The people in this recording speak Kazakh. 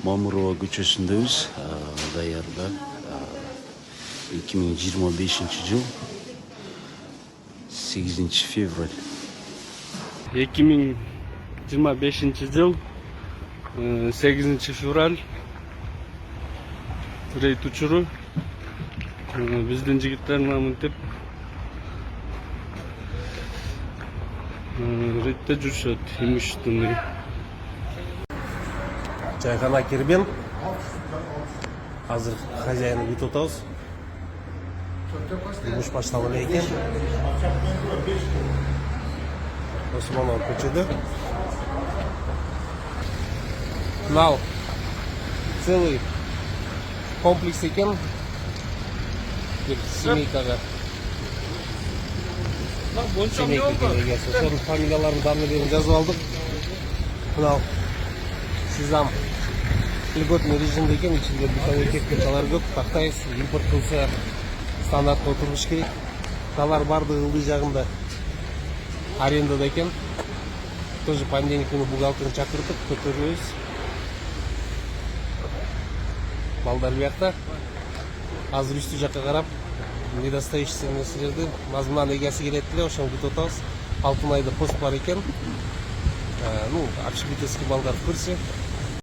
Мамырова көчөсүндөбүз. Даярда 2025 жыл 8 февраль. 2025 жыл 8 февраль. Рейд учуру биздин жигиттер мынтип рейдте жүрүшөт, имущественный. Чайхана кирбен. Азыр хозяйны бүтүп атабыз. Жумуш башталган экен. Осмонов көчөдө. Мынау целый комплекс екен. Семейкаға. Семейка егесі. Соның фамилияларын данныйларын жазып алдық. Мынау Сезам льготный режимде екен. Içinde бытовой техникалар көп. Тақтайыз импорт қылса стандартта отырыш керек. Талар барды ылдый жағында арендада екен. Тоже понедельник күні бухгалтерін шақыртып көтереміз. Балдар бияқта. Азыр үсті жаққа қарап, недостающий нәрселерді мазмұнан егесі келеттілер, ошоны бүтіп атабыз. Алтын айда пост бар екен. Общепитовский балдар көрсе,